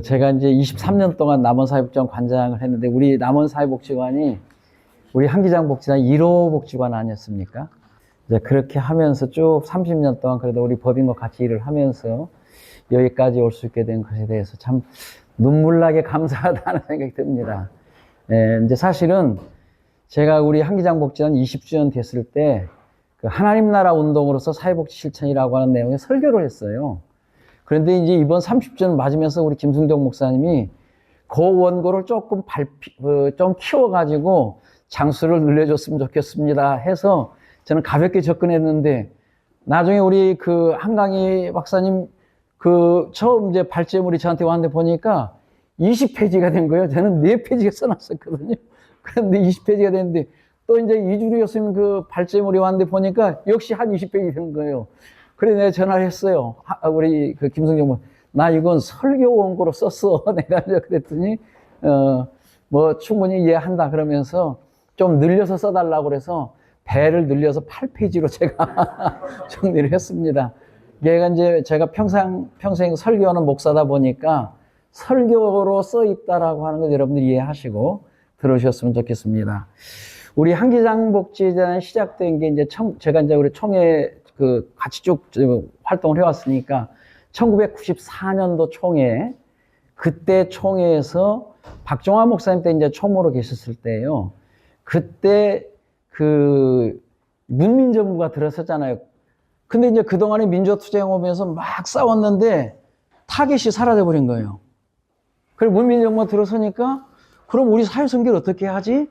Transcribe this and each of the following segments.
제가 이제 23년 동안 남원사회복지관 관장을 했는데, 우리 남원사회복지관이 우리 한기장 복지관 1호 복지관 아니었습니까? 이제 그렇게 하면서 쭉 30년 동안 그래도 우리 법인과 같이 일을 하면서 여기까지 올 수 있게 된 것에 대해서 참 눈물나게 감사하다는 생각이 듭니다. 이제 사실은 제가 우리 한기장 복지관 20주년 됐을 때 그 하나님 나라 운동으로서 사회복지 실천이라고 하는 내용의 설교를 했어요. 그런데 이제 이번 30주년 맞으면서 우리 김승정 목사님이 그 원고를 조금 좀 키워가지고 장수를 늘려줬으면 좋겠습니다 해서 저는 가볍게 접근했는데, 나중에 우리 그 한강희 박사님 그 처음 이제 발제물이 저한테 왔는데 보니까 20페이지가 된 거예요. 저는 4페이지가 써놨었거든요. 그런데 20페이지가 됐는데, 또 이제 이주리 교수님 그 발제물이 왔는데 보니까 역시 한 20페이지 된 거예요. 그래 내가 전화를 했어요. 우리 그 김성정 뭐, 나 이건 설교 원고로 썼어. 내가 이제 그랬더니 뭐 충분히 이해한다 그러면서 좀 늘려서 써달라고 그래서 배를 늘려서 8페이지로 제가 정리를 했습니다. 얘가 이제 제가 평생 설교하는 목사다 보니까 설교로 써 있다라고 하는 걸 여러분들이 이해하시고 들으셨으면 좋겠습니다. 우리 한기장 복지관 시작된 게 이제 제가 이제 우리 총회 그 같이 쭉 활동을 해왔으니까 1994년도 총회, 그때 총회에서 박종화 목사님 때 이제 총무로 계셨을 때예요. 그때 그 문민정부가 들어섰잖아요. 근데 이제 그동안에 민주투쟁 오면서 막 싸웠는데 타겟이 사라져버린 거예요. 그리고 문민정부가 들어서니까 그럼 우리 사회선교를 어떻게 하지?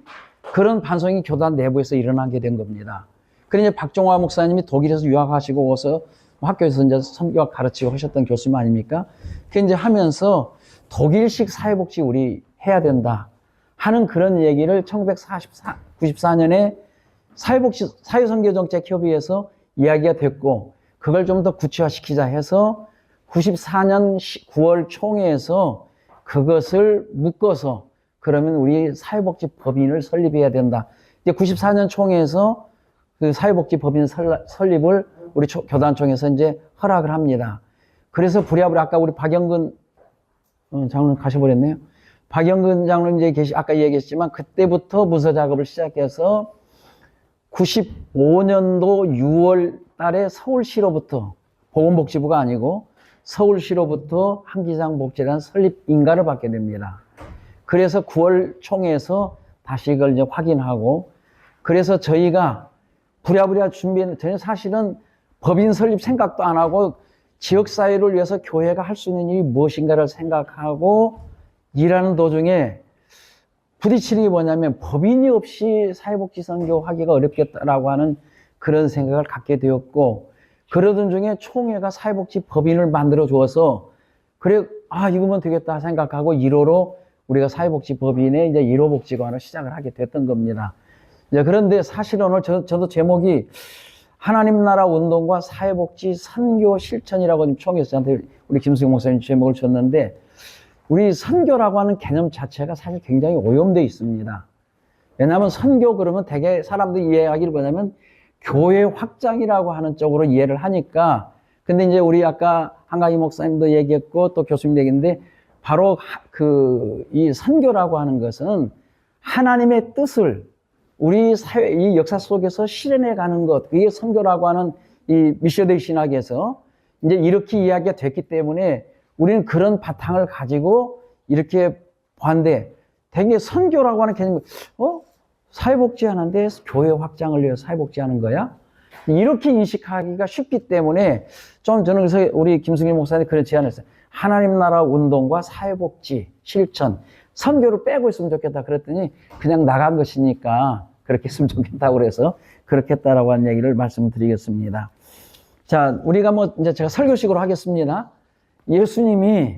그런 반성이 교단 내부에서 일어나게 된 겁니다. 그래서 이제 박종화 목사님이 독일에서 유학하시고 와서 학교에서 이제 선교학 가르치고 하셨던 교수님 아닙니까? 그 이제 하면서 독일식 사회복지 우리 해야 된다 하는 그런 얘기를 1994년에 사회선교정책협의회에서 이야기가 됐고, 그걸 좀 더 구체화시키자 해서 94년 9월 총회에서 그것을 묶어서 그러면 우리 사회복지 법인을 설립해야 된다. 이제 94년 총회에서 그 사회복지 법인 설립을 우리 교단총회에서 이제 허락을 합니다. 그래서 부랴부랴 아까 우리 박영근 장로님 가셔버렸네요. 박영근 장로님 이제 아까 얘기했지만 그때부터 문서 작업을 시작해서 95년도 6월 달에 서울시로부터, 보건복지부가 아니고 서울시로부터 한기장 복지관 설립 인가를 받게 됩니다. 그래서 9월 총회에서 다시 이걸 이제 확인하고, 그래서 저희가 부랴부랴 준비했는데, 저는 사실은 법인 설립 생각도 안 하고 지역사회를 위해서 교회가 할 수 있는 일이 무엇인가를 생각하고 일하는 도중에 부딪히는 게 뭐냐면, 법인이 없이 사회복지 선교하기가 어렵겠다라고 하는 그런 생각을 갖게 되었고, 그러던 중에 총회가 사회복지 법인을 만들어 주어서, 그래, 이거면 되겠다 생각하고 1호로 우리가 사회복지 법인의 이제 1호 복지관을 시작을 하게 됐던 겁니다. 이제 그런데 사실 오늘 저도 제목이 하나님 나라 운동과 사회복지 선교 실천이라고 지금 총회에서 저한테 우리 김수영 목사님 제목을 줬는데, 우리 선교라고 하는 개념 자체가 사실 굉장히 오염되어 있습니다. 왜냐하면 선교 그러면 되게 사람들이 이해하기를 뭐냐면 교회 확장이라고 하는 쪽으로 이해를 하니까, 근데 이제 우리 아까 한강희 목사님도 얘기했고 또 교수님도 얘기했는데, 바로 이 선교라고 하는 것은 하나님의 뜻을 우리 사회, 이 역사 속에서 실현해 가는 것, 그게 선교라고 하는 이 미셔너리 신학에서 이제 이렇게 이야기가 됐기 때문에 우리는 그런 바탕을 가지고 이렇게 봤는데, 되게 선교라고 하는 개념이, 사회복지 하는데 교회 확장을 위해서 사회복지 하는 거야? 이렇게 인식하기가 쉽기 때문에 좀 저는 그래서 우리 김승일 목사님 그런 제안을 했어요. 하나님 나라 운동과 사회복지 실천, 선교를 빼고 있으면 좋겠다 그랬더니 그냥 나간 것이니까 그렇게 했으면 좋겠다고 그래서 그렇게 했다라고 하는 얘기를 말씀드리겠습니다. 자, 우리가 뭐 이제 제가 설교식으로 하겠습니다. 예수님이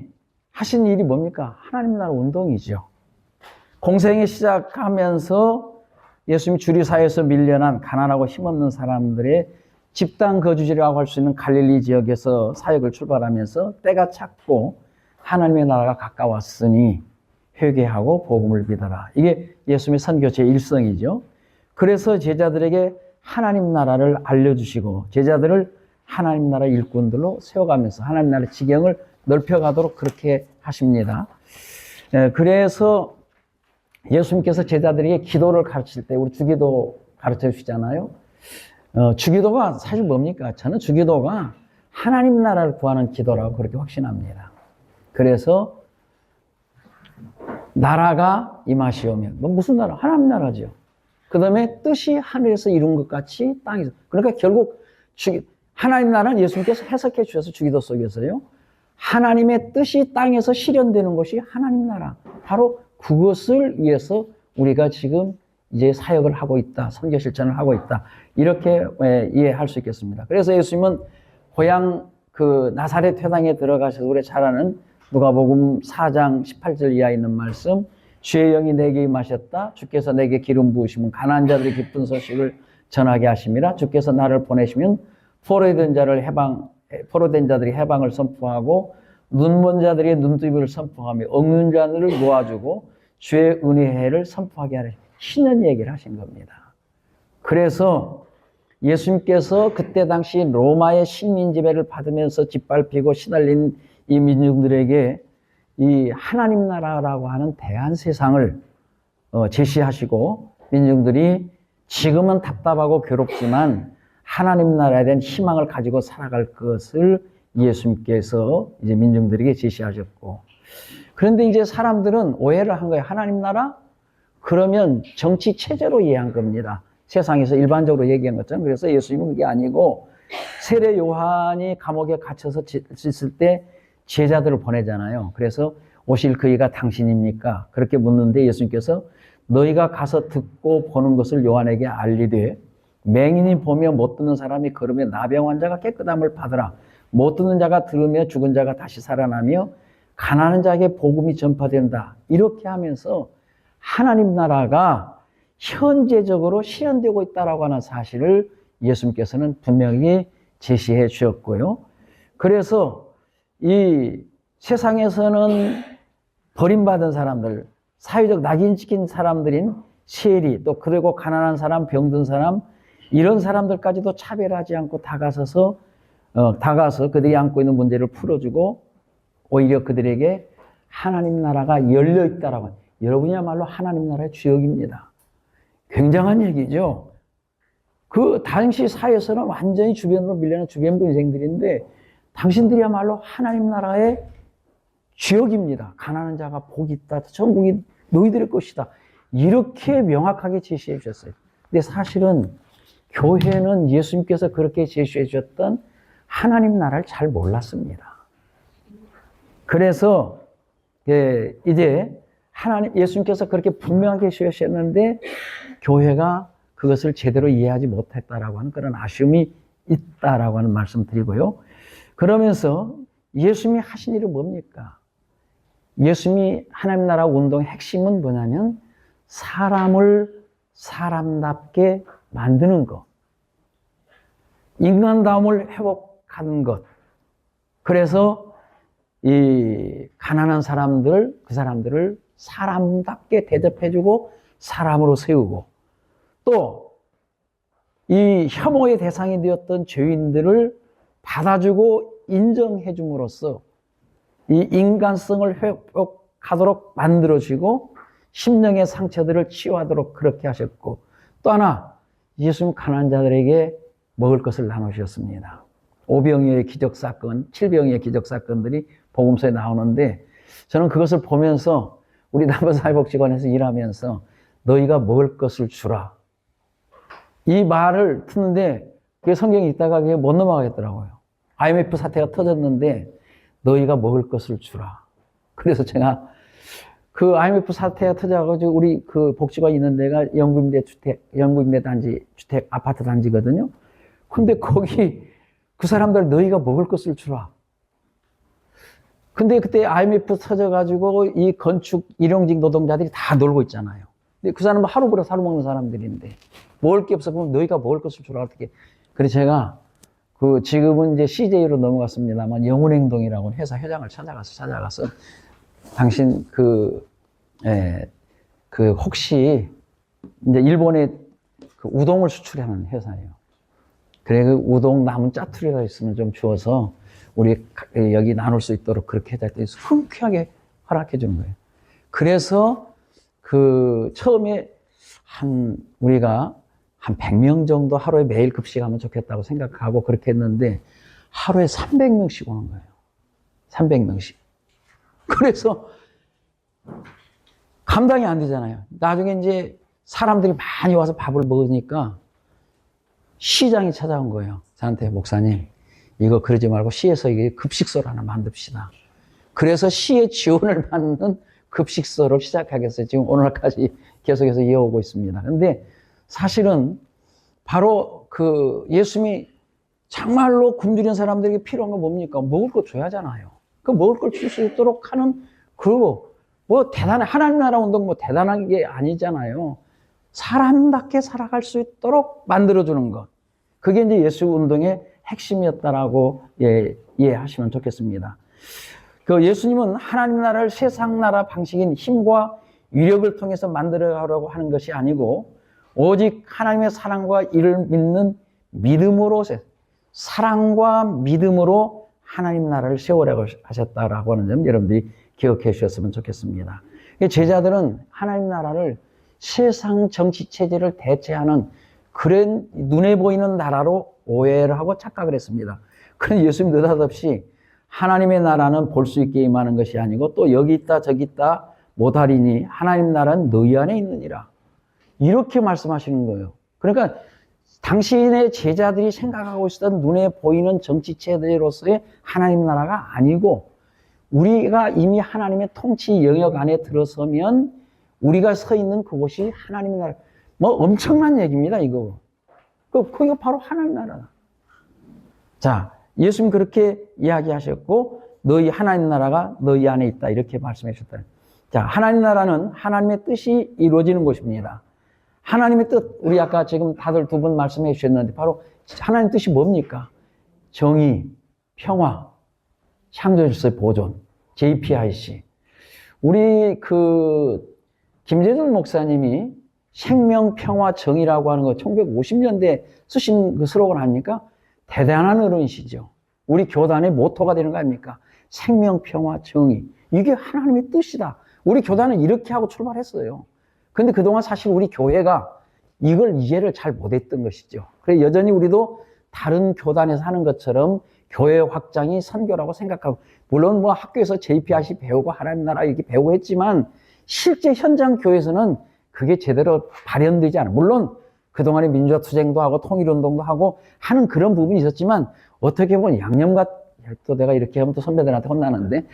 하신 일이 뭡니까? 하나님 나라 운동이죠. 공생에 시작하면서 예수님이 주류사회에서 밀려난 가난하고 힘없는 사람들의 집단 거주지라고 할 수 있는 갈릴리 지역에서 사역을 출발하면서 때가 찼고 하나님의 나라가 가까웠으니 회개하고 복음을 믿어라. 이게 예수님의 선교 제1성이죠. 그래서 제자들에게 하나님 나라를 알려주시고 제자들을 하나님 나라 일꾼들로 세워가면서 하나님 나라 지경을 넓혀가도록 그렇게 하십니다. 그래서 예수님께서 제자들에게 기도를 가르칠 때 우리 주기도 가르쳐 주시잖아요. 주기도가 사실 뭡니까? 저는 주기도가 하나님 나라를 구하는 기도라고 그렇게 확신합니다. 그래서 나라가 임하시오면, 무슨 나라? 하나님 나라죠. 그 다음에 뜻이 하늘에서 이룬 것 같이 땅에서. 그러니까 결국 하나님 나라는 예수님께서 해석해 주셔서 주기도 속에서요. 하나님의 뜻이 땅에서 실현되는 것이 하나님 나라. 바로 그것을 위해서 우리가 지금 이제 사역을 하고 있다. 선교 실천을 하고 있다. 이렇게 이해할 수 있겠습니다. 그래서 예수님은 고향 그 나사렛 회당에 들어가셔서 우리 잘 아는 누가복음 4장 18절 이하에 있는 말씀, 주의 영이 내게 임하셨다. 주께서 내게 기름 부으시면 가난한 자들의 기쁜 소식을 전하게 하심이라. 주께서 나를 보내시면 포로된 자들이 해방을 선포하고 눈먼 자들의 눈뜨기를 선포하며 억눈 자들을 놓아주고 주의 은혜를 선포하게 하라. 신은 얘기를 하신 겁니다. 그래서 예수님께서 그때 당시 로마의 식민 지배를 받으면서 짓밟히고 시달린 이 민중들에게 이 하나님 나라라고 하는 대한 세상을 제시하시고 민중들이 지금은 답답하고 괴롭지만 하나님 나라에 대한 희망을 가지고 살아갈 것을 예수님께서 이제 민중들에게 제시하셨고, 그런데 이제 사람들은 오해를 한 거예요. 하나님 나라? 그러면 정치 체제로 이해한 겁니다. 세상에서 일반적으로 얘기한 것처럼. 그래서 예수님은 그게 아니고 세례 요한이 감옥에 갇혀서 있을 때 제자들을 보내잖아요. 그래서 오실 그이가 당신입니까? 그렇게 묻는데 예수님께서 너희가 가서 듣고 보는 것을 요한에게 알리되 맹인이 보며 못 듣는 사람이 걸으며 나병 환자가 깨끗함을 받으라. 못 듣는 자가 들으며 죽은 자가 다시 살아나며 가난한 자에게 복음이 전파된다. 이렇게 하면서 하나님 나라가 현재적으로 실현되고 있다라고 하는 사실을 예수님께서는 분명히 제시해 주셨고요. 그래서 이 세상에서는 버림받은 사람들, 사회적 낙인 찍힌 사람들인 세리, 또 그리고 가난한 사람, 병든 사람, 이런 사람들까지도 차별하지 않고 다가서 그들이 안고 있는 문제를 풀어주고 오히려 그들에게 하나님 나라가 열려 있다라고. 여러분이야말로 하나님 나라의 주역입니다. 굉장한 얘기죠. 그 당시 사회에서는 완전히 주변으로 밀려난 주변 분생들인데 당신들이야말로 하나님 나라의 주역입니다. 가난한 자가 복이 있다. 천국이 너희들의 것이다. 이렇게 명확하게 제시해 주셨어요. 근데 사실은 교회는 예수님께서 그렇게 제시해 주셨던 하나님 나라를 잘 몰랐습니다. 그래서 이제 예수님께서 그렇게 분명하게 제시하셨는데 교회가 그것을 제대로 이해하지 못했다라고 하는 그런 아쉬움이 있다라고 하는 말씀 드리고요. 그러면서 예수님이 하신 일은 뭡니까? 예수님이 하나님 나라 운동의 핵심은 뭐냐면 사람을 사람답게 만드는 것. 인간다움을 회복하는 것. 그래서 이 가난한 사람들, 그 사람들을 사람답게 대접해주고 사람으로 세우고 또 이 혐오의 대상이 되었던 죄인들을 받아주고 인정해줌으로써 이 인간성을 회복하도록 만들어주고 심령의 상처들을 치유하도록 그렇게 하셨고 또 하나 예수님 가난한 자들에게 먹을 것을 나누셨습니다. 5병이의 기적사건, 7병이의 기적사건들이 복음서에 나오는데 저는 그것을 보면서 우리 남부사회복지관에서 일하면서 너희가 먹을 것을 주라. 이 말을 듣는데 그게 성경에 있다가 그게 못 넘어가겠더라고요. IMF 사태가 터졌는데 너희가 먹을 것을 주라. 그래서 제가 그 IMF 사태가 터져가지고 우리 그 복지관 있는 데가 영구임대 단지, 주택, 아파트 단지거든요. 근데 거기 그 사람들 너희가 먹을 것을 주라. 근데 그때 IMF 터져가지고 이 건축 일용직 노동자들이 다 놀고 있잖아요. 근데 그 사람은 하루 벌어 하루 먹는 사람들인데 먹을 게 없어 보면 너희가 먹을 것을 주라 어떻게? 그래서 제가 지금은 이제 CJ로 넘어갔습니다만 영훈행동이라고 회사 회장을 찾아가서 당신 혹시 이제 일본에 그 우동을 수출하는 회사예요. 그래 그 우동 남은 짜투리가 있으면 좀 주어서 우리 여기 나눌 수 있도록 그렇게 해달랬더니 흔쾌하게 허락해 주는 거예요. 그래서 그 처음에 우리가 한 100명 정도 하루에 매일 급식하면 좋겠다고 생각하고 그렇게 했는데 하루에 300명씩 오는 거예요. 300명씩. 그래서 감당이 안 되잖아요. 나중에 이제 사람들이 많이 와서 밥을 먹으니까 시장이 찾아온 거예요. 저한테 목사님, 이거 그러지 말고 시에서 이게 급식소를 하나 만듭시다. 그래서 시의 지원을 받는 급식소를 시작하겠어요. 지금 오늘까지 계속해서 이어오고 있습니다. 근데 사실은 바로 그 예수님이 정말로 굶주린 사람들에게 필요한 건 뭡니까? 먹을 거 줘야 하잖아요. 그 먹을 걸 줄 수 있도록 하는 뭐 대단한 하나님 나라 운동 뭐 대단한 게 아니잖아요. 사람답게 살아갈 수 있도록 만들어주는 것. 그게 이제 예수 운동의 핵심이었다라고 이해하시면 좋겠습니다. 그 예수님은 하나님 나라를 세상 나라 방식인 힘과 위력을 통해서 만들어가려고 하는 것이 아니고 오직 하나님의 사랑과 이를 믿는 믿음으로 사랑과 믿음으로 하나님 나라를 세우려고 하셨다라고 하는 점 여러분들이 기억해 주셨으면 좋겠습니다. 제자들은 하나님 나라를 세상 정치 체제를 대체하는 그런 눈에 보이는 나라로 오해를 하고 착각을 했습니다. 그런데 예수님 느닷없이 하나님의 나라는 볼 수 있게 임하는 것이 아니고 또 여기 있다 저기 있다 못하리니 하나님 나라는 너희 안에 있느니라. 이렇게 말씀하시는 거예요. 그러니까 당신의 제자들이 생각하고 있었던 눈에 보이는 정치 체제로서의 하나님 나라가 아니고 우리가 이미 하나님의 통치 영역 안에 들어서면 우리가 서 있는 그곳이 하나님의 나라. 뭐 엄청난 얘기입니다, 이거. 그게 바로 하나님 나라다. 자, 예수님 그렇게 이야기하셨고 너희 하나님 나라가 너희 안에 있다 이렇게 말씀해 주셨다. 자, 하나님 나라는 하나님의 뜻이 이루어지는 곳입니다. 하나님의 뜻, 우리 아까 지금 다들 두 분 말씀해 주셨는데 바로 하나님 뜻이 뭡니까? 정의, 평화, 창조 질서의 보존, JPIC. 우리 김재준 목사님이 생명, 평화, 정의라고 하는 거 1950년대 쓰신 그 슬로건 아닙니까? 대단한 어른이시죠. 우리 교단의 모토가 되는 거 아닙니까? 생명, 평화, 정의. 이게 하나님의 뜻이다. 우리 교단은 이렇게 하고 출발했어요. 근데 그동안 사실 우리 교회가 이걸 이해를 잘 못했던 것이죠. 그래서 여전히 우리도 다른 교단에서 하는 것처럼 교회 확장이 선교라고 생각하고, 물론 뭐 학교에서 JPIC 배우고 하나님 나라 이렇게 배우고 했지만 실제 현장 교회에서는 그게 제대로 발현되지 않아요. 물론 그동안에 민주화 투쟁도 하고 통일운동도 하고 하는 그런 부분이 있었지만 어떻게 보면 또 내가 이렇게 하면 또 선배들한테 혼나는데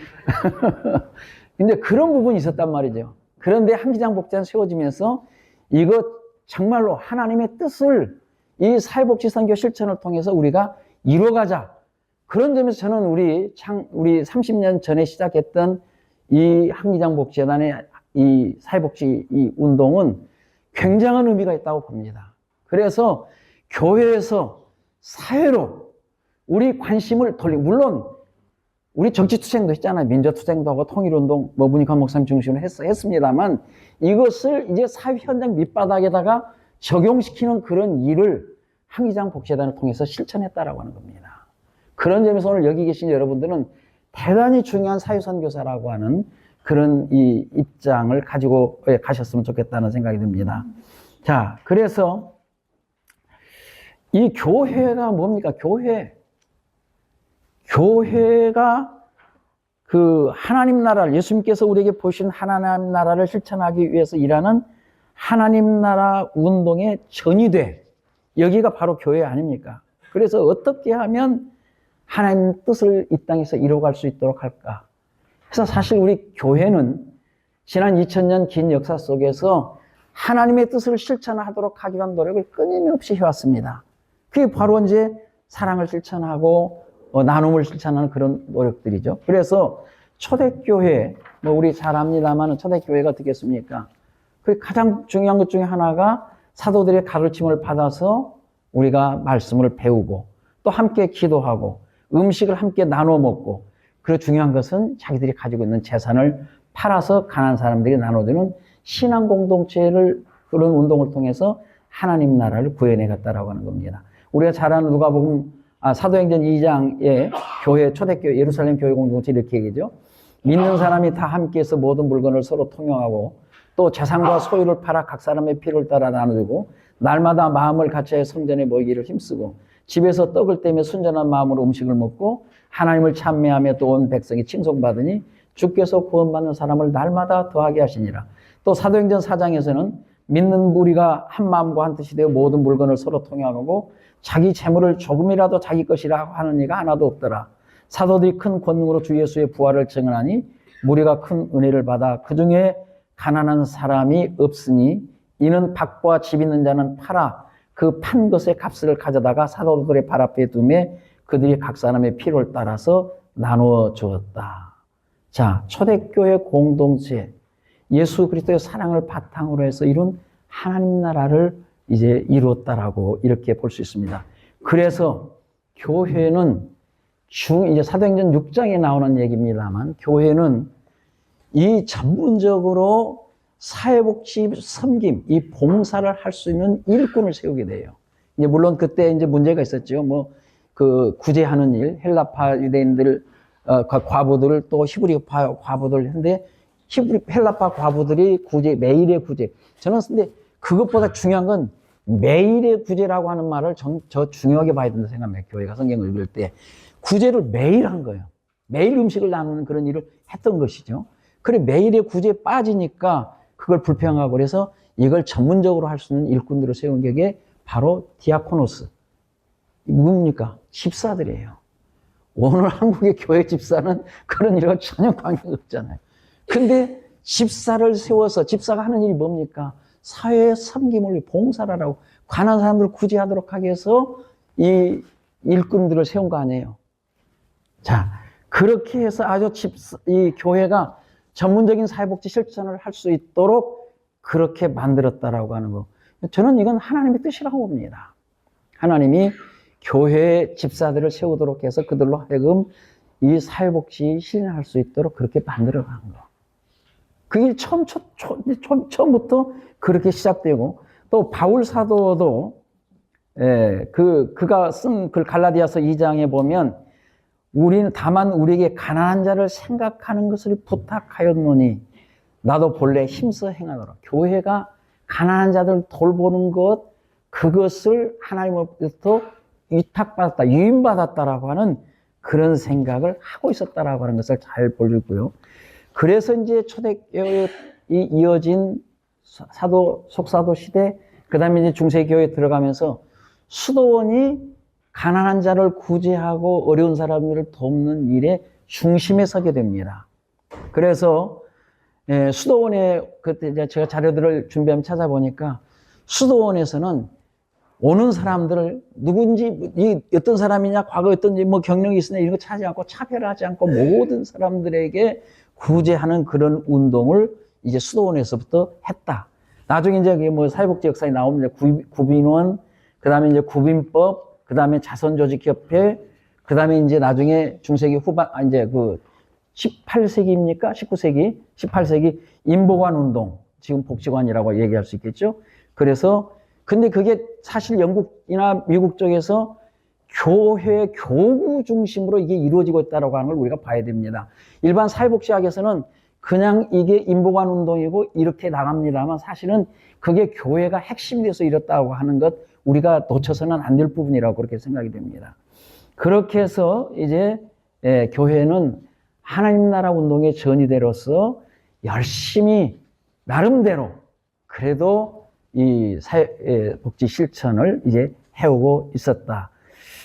근데 그런 부분이 있었단 말이죠. 그런데 한기장 복지관 세워지면서 이거 정말로 하나님의 뜻을 이 사회복지 선교 실천을 통해서 우리가 이루어가자. 그런 점에서 저는 우리 30년 전에 시작했던 이 한기장 복지재단의 이 사회복지 이 운동은 굉장한 의미가 있다고 봅니다. 그래서 교회에서 사회로 우리 관심을 돌리고, 물론 우리 정치투쟁도 했잖아요. 민주투쟁도 하고 통일운동, 문익환 목사님 중심으로 했습니다만 이것을 이제 사회 현장 밑바닥에다가 적용시키는 그런 일을 한기장 복지재단을 통해서 실천했다라고 하는 겁니다. 그런 점에서 오늘 여기 계신 여러분들은 대단히 중요한 사회선교사라고 하는 그런 이 입장을 가지고 가셨으면 좋겠다는 생각이 듭니다. 자, 그래서 이 교회가 뭡니까? 교회가 그 하나님 나라를, 예수님께서 우리에게 보신 하나님 나라를 실천하기 위해서 일하는 하나님 나라 운동의 전이돼. 여기가 바로 교회 아닙니까? 그래서 어떻게 하면 하나님 뜻을 이 땅에서 이루어갈 수 있도록 할까? 그래서 사실 우리 교회는 지난 2000년 긴 역사 속에서 하나님의 뜻을 실천하도록 하기 위한 노력을 끊임없이 해왔습니다. 그게 바로 이제 사랑을 실천하고 나눔을 실천하는 그런 노력들이죠. 그래서 초대교회, 우리 잘 압니다만 초대교회가 어떻겠습니까? 그 가장 중요한 것 중에 하나가 사도들의 가르침을 받아서 우리가 말씀을 배우고 또 함께 기도하고 음식을 함께 나눠 먹고, 그리고 중요한 것은 자기들이 가지고 있는 재산을 팔아서 가난한 사람들이 나눠주는 신앙 공동체를, 그런 운동을 통해서 하나님 나라를 구현해 갔다라고 하는 겁니다. 우리가 잘 아는 누가복음 사도행전 2장에 교회, 초대교회, 예루살렘 교회 공동체 이렇게 얘기죠. 믿는 사람이 다 함께해서 모든 물건을 서로 통용하고 또 재산과 소유를 팔아 각 사람의 필요를 따라 나누고 날마다 마음을 같이해 성전에 모이기를 힘쓰고 집에서 떡을 떼며 순전한 마음으로 음식을 먹고 하나님을 찬미하며 또 온 백성이 칭송받으니 주께서 구원받는 사람을 날마다 더하게 하시니라. 또 사도행전 4장에서는 믿는 무리가 한 마음과 한 뜻이 되어 모든 물건을 서로 통용하고 자기 재물을 조금이라도 자기 것이라 하는 이가 하나도 없더라. 사도들이 큰 권능으로 주 예수의 부활을 증언하니 무리가 큰 은혜를 받아 그 중에 가난한 사람이 없으니 이는 밭과 집 있는 자는 팔아 그 판 것의 값을 가져다가 사도들의 발 앞에 두매 그들이 각 사람의 필요를 따라서 나누어 주었다. 자, 초대교회 공동체, 예수 그리스도의 사랑을 바탕으로 해서 이룬 하나님 나라를 이제 이루었다라고 이렇게 볼 수 있습니다. 그래서 교회는 이제 사도행전 6장에 나오는 얘기입니다만 교회는 이 전문적으로 사회복지 섬김, 이 봉사를 할 수 있는 일꾼을 세우게 돼요. 이제 물론 그때 이제 문제가 있었죠. 그 구제하는 일, 헬라파 유대인들, 과부들을 또 히브리파 과부들 했는데 헬라파 과부들이 매일의 구제. 저는 근데 그것보다 중요한 건 매일의 구제라고 하는 말을 저 중요하게 봐야 된다 생각합니다. 교회가 성경을 읽을 때. 구제를 매일 한 거예요. 매일 음식을 나누는 그런 일을 했던 것이죠. 그래, 매일의 구제에 빠지니까 그걸 불평하고 그래서 이걸 전문적으로 할 수 있는 일꾼들을 세운 게 바로 디아코노스. 뭡니까? 집사들이에요. 오늘 한국의 교회 집사는 그런 일과 전혀 관계가 없잖아요. 근데 집사를 세워서 집사가 하는 일이 뭡니까? 사회의 섬김을 위해 봉사를 하라고 가난한 사람들을 구제하도록 하기 위해서 이 일꾼들을 세운 거 아니에요. 자, 그렇게 해서 이 교회가 전문적인 사회복지 실천을 할 수 있도록 그렇게 만들었다라고 하는 거. 저는 이건 하나님의 뜻이라고 봅니다. 하나님이 교회 집사들을 세우도록 해서 그들로 하여금 이 사회복지 실현할 수 있도록 그렇게 만들어 간 거. 그게 처음부터 그렇게 시작되고 또 바울 사도도 그가 쓴 글 갈라디아서 2장에 보면 우리는 다만 우리에게 가난한 자를 생각하는 것을 부탁하였노니 나도 본래 힘써 행하노라. 교회가 가난한 자들 돌보는 것, 그것을 하나님으로부터 위탁받았다, 유인받았다라고 하는 그런 생각을 하고 있었다라고 하는 것을 잘 보여주고요. 그래서 이제 초대교회에 이어진 속사도 시대, 그 다음에 이제 중세교회에 들어가면서 수도원이 가난한 자를 구제하고 어려운 사람들을 돕는 일에 중심에 서게 됩니다. 그래서 수도원에 그때 제가 자료들을 준비하면 찾아보니까 수도원에서는 오는 사람들을 누군지 어떤 사람이냐 과거 어떤지 경력이 있으냐 이런 거 찾지 않고 차별하지 않고 모든 사람들에게 구제하는 그런 운동을 이제 수도원에서부터 했다. 나중에 이제 사회복지 역사에 나오면 구빈원, 그 다음에 이제 구빈법, 그 다음에 자선조직협회, 그 다음에 이제 나중에 중세기 후반, 이제 18세기입니까? 19세기? 18세기 인보관 운동, 지금 복지관이라고 얘기할 수 있겠죠? 그래서, 근데 그게 사실 영국이나 미국 쪽에서 교회, 교구 중심으로 이게 이루어지고 있다고 하는 걸 우리가 봐야 됩니다. 일반 사회복지학에서는 그냥 이게 인보관 운동이고 이렇게 나갑니다만 사실은 그게 교회가 핵심이 돼서 이렇다고 하는 것 우리가 놓쳐서는 안 될 부분이라고 그렇게 생각이 됩니다. 그렇게 해서 이제 교회는 하나님 나라 운동의 전위대로서 열심히 나름대로 그래도 이 사회복지 실천을 이제 해오고 있었다.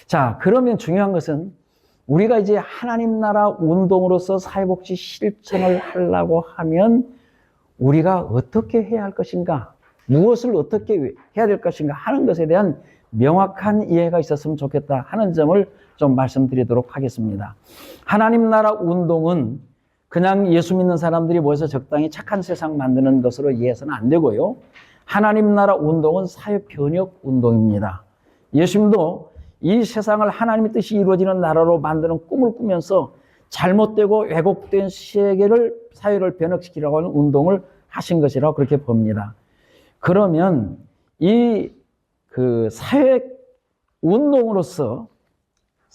자, 그러면 중요한 것은 우리가 이제 하나님 나라 운동으로서 사회복지 실천을 하려고 하면 우리가 어떻게 해야 할 것인가, 무엇을 어떻게 해야 될 것인가 하는 것에 대한 명확한 이해가 있었으면 좋겠다 하는 점을 좀 말씀드리도록 하겠습니다. 하나님 나라 운동은 그냥 예수 믿는 사람들이 모여서 적당히 착한 세상 만드는 것으로 이해해서는 안 되고요. 하나님 나라 운동은 사회 변혁 운동입니다. 예수님도 이 세상을 하나님의 뜻이 이루어지는 나라로 만드는 꿈을 꾸면서 잘못되고 왜곡된 사회를 변혁시키려고 하는 운동을 하신 것이라고 그렇게 봅니다. 그러면 이 사회 운동으로서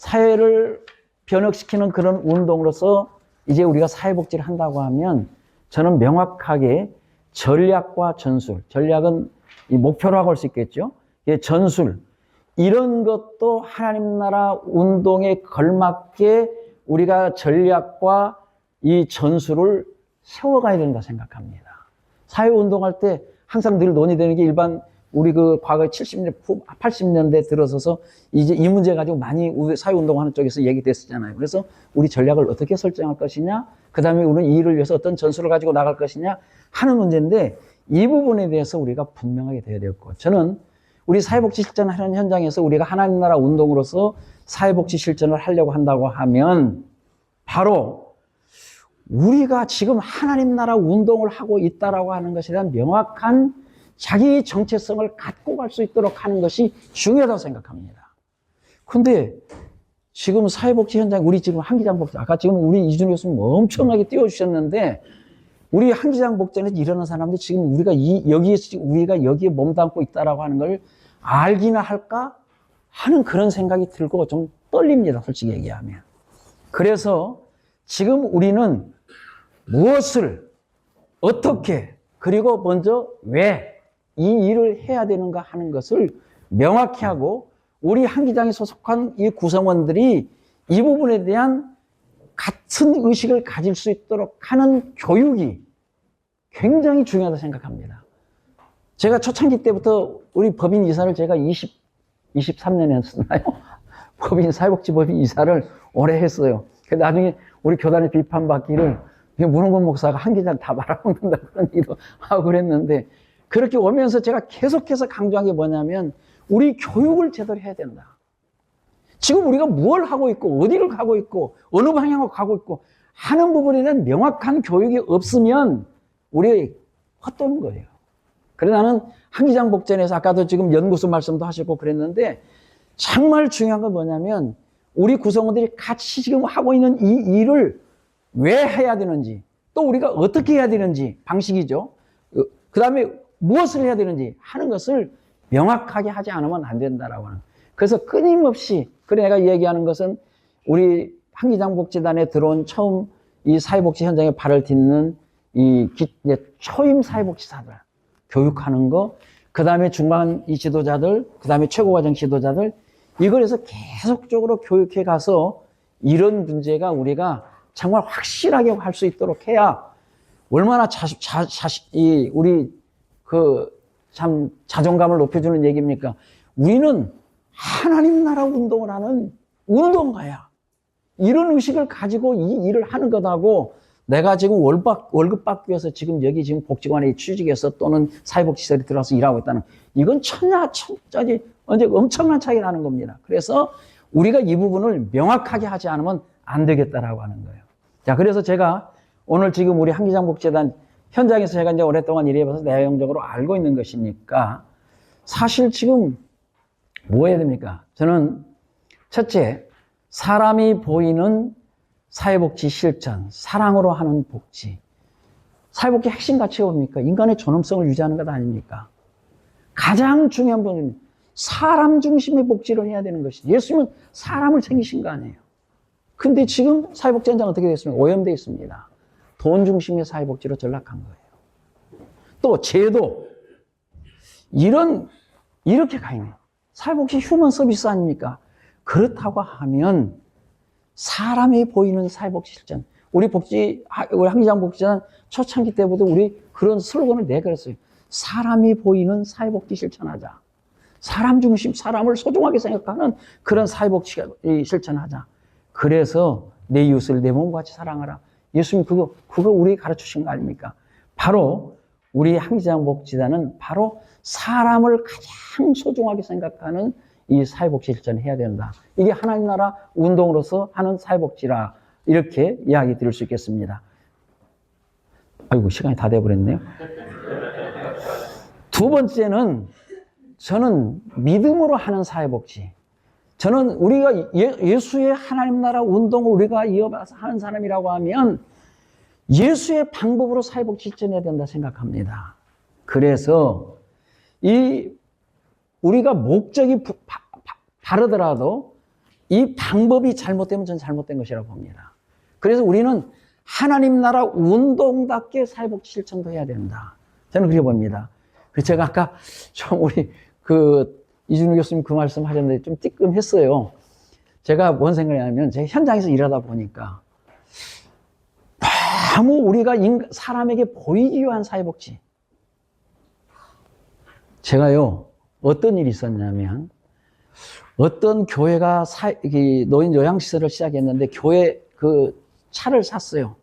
사회를 변혁시키는 그런 운동으로서 이제 우리가 사회복지를 한다고 하면 저는 명확하게 전략과 전술, 전략은 이 목표라고 할 수 있겠죠. 예, 전술, 이런 것도 하나님 나라 운동에 걸맞게 우리가 전략과 이 전술을 세워가야 된다 생각합니다. 사회운동할 때 항상 늘 논의되는 게 일반 우리 그 과거 70년대, 80년대 들어서서 이제 이 문제 가지고 많이 우리 사회운동하는 쪽에서 얘기됐었잖아요. 그래서 우리 전략을 어떻게 설정할 것이냐, 그 다음에 우리는 이 일을 위해서 어떤 전술을 가지고 나갈 것이냐 하는 문제인데 이 부분에 대해서 우리가 분명하게 돼야 되고, 저는 우리 사회복지 실천하는 현장에서 우리가 하나님 나라 운동으로서 사회복지 실천을 하려고 한다고 하면 바로 우리가 지금 하나님 나라 운동을 하고 있다라고 하는 것에 대한 명확한 자기 정체성을 갖고 갈 수 있도록 하는 것이 중요하다고 생각합니다. 근데 지금 사회복지 현장, 우리 지금 한기장 복지, 아까 지금 우리 이준호 교수님 엄청나게 띄워주셨는데, 우리 한기장 복전에서 일어나는 사람들이 지금 우리가 여기에 몸담고 있다라고 하는 걸 알기나 할까 하는 그런 생각이 들고 좀 떨립니다, 솔직히 얘기하면. 그래서 지금 우리는 무엇을, 어떻게, 그리고 먼저 왜 이 일을 해야 되는가 하는 것을 명확히 하고, 우리 한기장에 소속한 이 구성원들이 이 부분에 대한 같은 의식을 가질 수 있도록 하는 교육이 굉장히 중요하다고 생각합니다. 제가 초창기 때부터 우리 법인 이사를 제가 23년에 했었나요? 사회복지 법인 이사를 오래 했어요. 나중에 우리 교단에 비판받기를 문흥건 목사가 한기장 다 말아먹는다 그런 얘기도 하고 그랬는데, 그렇게 오면서 제가 계속해서 강조한 게 뭐냐면 우리 교육을 제대로 해야 된다. 지금 우리가 뭘 하고 있고 어디를 가고 있고 어느 방향으로 가고 있고 하는 부분에 대한 명확한 교육이 없으면 우리 헛도는 거예요. 그래서 나는 한기장 복전에서 아까도 지금 연구소 말씀도 하시고 그랬는데, 정말 중요한 건 뭐냐면 우리 구성원들이 같이 지금 하고 있는 이 일을 왜 해야 되는지, 또 우리가 어떻게 해야 되는지, 방식이죠. 그 다음에 무엇을 해야 되는지 하는 것을 명확하게 하지 않으면 안 된다라고 하는. 그래서 끊임없이, 그래 내가 얘기하는 것은 우리 한기장 복지단에 들어온 처음 이 사회복지 현장에 발을 딛는 초임 사회복지사들 교육하는 거, 그 다음에 중간 이 지도자들, 그 다음에 최고과정 지도자들, 이걸 해서 계속적으로 교육해 가서 이런 문제가 우리가 정말 확실하게 할 수 있도록 해야 얼마나 우리 참 자존감을 높여주는 얘기입니까? 우리는 하나님 나라 운동을 하는 운동가야. 이런 의식을 가지고 이 일을 하는 것하고, 내가 지금 월급 받기 위해서 지금 여기 지금 복지관에 취직해서 또는 사회복지시설에 들어가서 일하고 있다는, 이건 천짜리 언제 엄청난 차이가 나는 겁니다. 그래서 우리가 이 부분을 명확하게 하지 않으면 안 되겠다라고 하는 거예요. 자, 그래서 제가 오늘 지금 우리 한기장 복지단 현장에서 제가 이제 오랫동안 일해봐서 내용적으로 알고 있는 것이니까, 사실 지금 뭐 해야 됩니까? 저는 첫째, 사람이 보이는 사회복지 실천, 사랑으로 하는 복지. 사회복지 핵심 가치가 뭡니까? 인간의 존엄성을 유지하는 것 아닙니까? 가장 중요한 부분은 사람 중심의 복지를 해야 되는 것이지. 예수님은 사람을 챙기신 거 아니에요. 근데 지금 사회복지 현장은 어떻게 됐습니까? 오염되어 있습니다. 돈 중심의 사회복지로 전락한 거예요. 또 제도, 이렇게 가 있네요. 사회복지 휴먼 서비스 아닙니까? 그렇다고 하면 사람이 보이는 사회복지 실천. 우리 한기장 복지단 초창기 때부터 우리 그런 슬로건을 내걸었어요. 사람이 보이는 사회복지 실천하자. 사람 중심, 사람을 소중하게 생각하는 그런 사회복지 실천하자. 그래서 내 이웃을 내 몸과 같이 사랑하라. 예수님 그거 우리 가르쳐 주신 거 아닙니까? 바로 우리 한기장 복지단은 바로 사람을 가장 소중하게 생각하는 이 사회복지 실천을 해야 된다. 이게 하나님 나라 운동으로서 하는 사회복지라, 이렇게 이야기 드릴 수 있겠습니다. 아이고, 시간이 다 돼버렸네요. 두 번째는 저는 믿음으로 하는 사회복지. 저는 우리가 예수의 하나님 나라 운동을 우리가 이어가서 하는 사람이라고 하면 예수의 방법으로 사회복지 실천해야 된다 생각합니다. 그래서 우리가 목적이 바르더라도 이 방법이 잘못되면 저는 잘못된 것이라고 봅니다. 그래서 우리는 하나님 나라 운동답게 사회복지 실천도 해야 된다. 저는 그렇게 봅니다. 그래서 제가 아까 좀 우리 이준우 교수님 그 말씀 하셨는데 좀 띠끔했어요. 제가 뭔 생각이냐면 제가 현장에서 일하다 보니까 너무 우리가 사람에게 보이기 위한 사회복지. 제가요, 어떤 일이 있었냐면 어떤 교회가 노인 요양시설을 시작했는데 교회 차를 샀어요.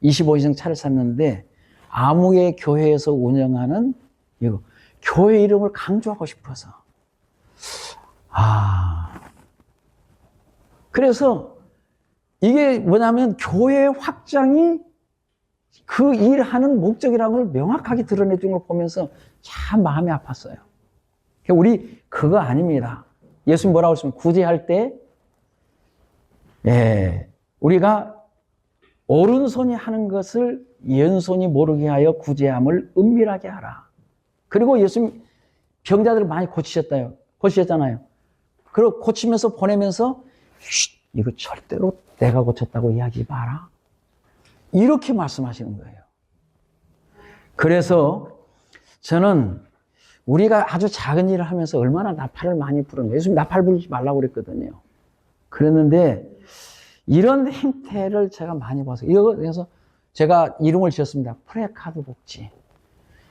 25인승 차를 샀는데 아무개 교회에서 운영하는 이거 교회 이름을 강조하고 싶어서 그래서 이게 뭐냐면 교회 확장이 그 일하는 목적이라는 걸 명확하게 드러내준 걸 보면서 참 마음이 아팠어요. 우리 그거 아닙니다. 예수님 뭐라고 했습니까? 구제할 때 우리가 오른손이 하는 것을 왼손이 모르게 하여 구제함을 은밀하게 하라. 그리고 예수님 병자들을 많이 고치셨잖아요. 그리고 고치면서 보내면서 이거 절대로 내가 고쳤다고 이야기하지 마라. 이렇게 말씀하시는 거예요. 그래서 저는 우리가 아주 작은 일을 하면서 얼마나 나팔을 많이 부르는가. 예수님 나팔 부르지 말라고 그랬거든요. 그랬는데 이런 행태를 제가 많이 봐서 그래서 제가 이름을 지었습니다. 프레카드 복지.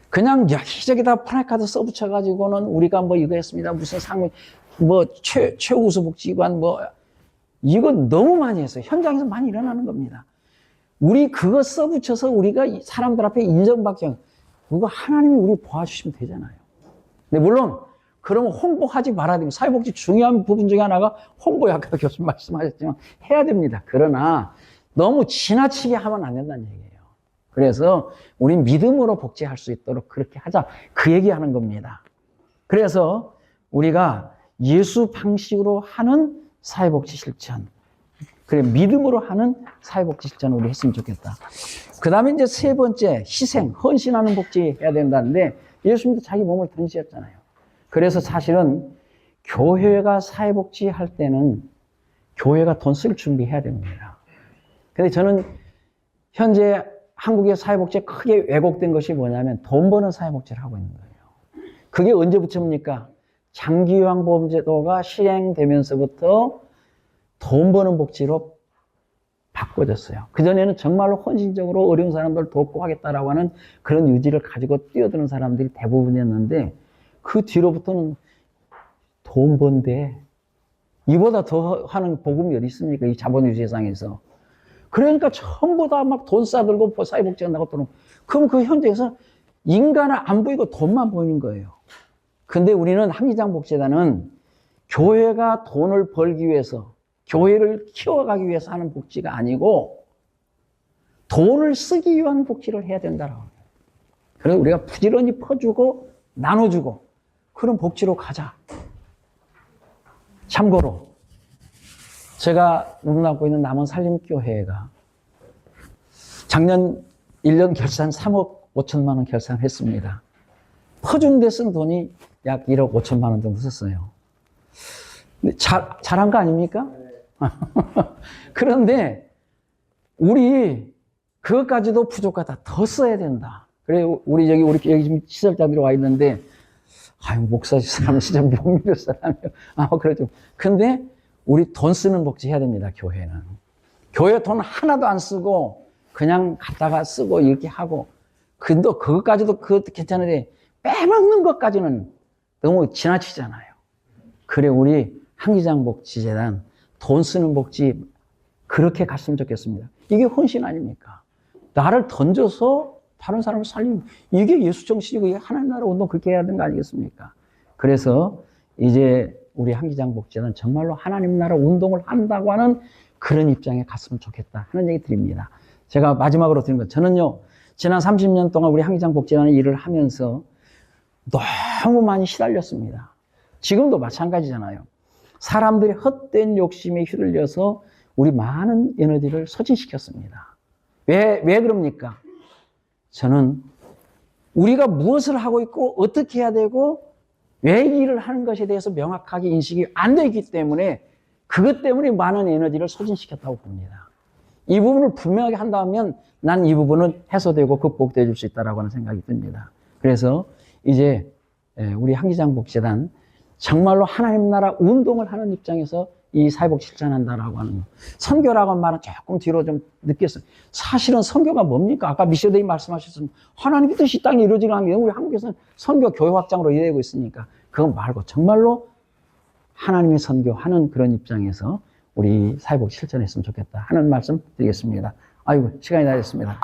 그냥 여기저기다 프레카드 써붙여가지고는 우리가 뭐 이거 했습니다. 무슨 상무, 최우수 복지관 이건 너무 많이 했어요. 현장에서 많이 일어나는 겁니다. 우리 그거 써붙여서 우리가 사람들 앞에 인정받게 그거 하나님이 우리 도와주시면 되잖아요. 근데 물론 그러면 홍보하지 말아야 됩니다. 사회복지 중요한 부분 중에 하나가 홍보야. 아까 교수님 말씀하셨지만 해야 됩니다. 그러나 너무 지나치게 하면 안 된다는 얘기예요. 그래서 우리 믿음으로 복지할 수 있도록 그렇게 하자. 그 얘기하는 겁니다. 그래서 우리가 예수 방식으로 하는 사회복지 실천. 그래, 믿음으로 하는 사회복지 실천을 우리 했으면 좋겠다. 그 다음에 이제 세 번째, 희생, 헌신하는 복지 해야 된다는데 예수님도 자기 몸을 던지셨잖아요. 그래서 사실은 교회가 사회복지 할 때는 교회가 돈 쓸 준비해야 됩니다. 근데 저는 현재 한국의 사회복지에 크게 왜곡된 것이 뭐냐면 돈 버는 사회복지를 하고 있는 거예요. 그게 언제부터입니까? 장기요양보험제도가 실행되면서부터 돈 버는 복지로 바꿔졌어요. 그전에는 정말로 헌신적으로 어려운 사람들 돕고 하겠다라고 하는 그런 의지를 가지고 뛰어드는 사람들이 대부분이었는데 그 뒤로부터는 돈 번데 이보다 더 하는 복음이 어디 있습니까? 이 자본주의 세상에서. 그러니까 전부 다 막 돈 싸들고 사회복지가 나고 또 그럼 그 현장에서 인간은 안 보이고 돈만 보이는 거예요. 근데 우리는 한기장복지단은 교회가 돈을 벌기 위해서 교회를 키워가기 위해서 하는 복지가 아니고 돈을 쓰기 위한 복지를 해야 된다라고. 그래서 우리가 부지런히 퍼주고 나눠주고 그런 복지로 가자. 참고로 제가 운영하고 있는 남원살림교회가 작년 1년 결산 3억 5천만 원 결산했습니다. 퍼준 데 쓴 돈이 약 1억 5천만 원 정도 썼어요. 잘한 거 아닙니까? 그런데 우리 그것까지도 부족하다. 더 써야 된다. 그래 우리 여기 지금 시설자들이 와 있는데 아유 목사 사람 진짜 못 믿을 사람이요. 그러죠. 근데 우리 돈 쓰는 복지 해야 됩니다. 교회는 교회 돈 하나도 안 쓰고 그냥 갖다가 쓰고 이렇게 하고 근데 그것까지도 괜찮은데 빼먹는 것까지는 너무 지나치잖아요. 그래 우리 한기장복지재단 돈 쓰는 복지 그렇게 갔으면 좋겠습니다. 이게 헌신 아닙니까? 나를 던져서 다른 사람을 살리는 이게 예수 정신이고 이게 하나님 나라 운동 그렇게 해야 되는 거 아니겠습니까? 그래서 이제 우리 한기장복지는 정말로 하나님 나라 운동을 한다고 하는 그런 입장에 갔으면 좋겠다 하는 얘기 드립니다. 제가 마지막으로 드린 건 저는요 지난 30년 동안 우리 한기장복지라는 일을 하면서 너무 많이 시달렸습니다. 지금도 마찬가지잖아요. 사람들이 헛된 욕심에 휘둘려서 우리 많은 에너지를 소진시켰습니다. 왜 그럽니까? 저는 우리가 무엇을 하고 있고 어떻게 해야 되고 왜 이 일을 하는 것에 대해서 명확하게 인식이 안 되기 때문에 그것 때문에 많은 에너지를 소진시켰다고 봅니다. 이 부분을 분명하게 한다면 난 이 부분은 해소되고 극복돼 줄 수 있다고 하는 생각이 듭니다. 그래서 이제 우리 한기장복재단 정말로 하나님 나라 운동을 하는 입장에서 이 사회복 실천한다라고 하는 거. 선교라고 하는 말은 조금 뒤로 좀 느꼈어요. 사실은 선교가 뭡니까? 아까 미셔데이 말씀하셨습니다. 하나님의 뜻이 땅에 이루어지는 게 우리 한국에서는 선교 교회 확장으로 이루어지고 있으니까 그거 말고 정말로 하나님의 선교하는 그런 입장에서 우리 사회복 실천했으면 좋겠다 하는 말씀 드리겠습니다. 아이고 시간이 다 됐습니다.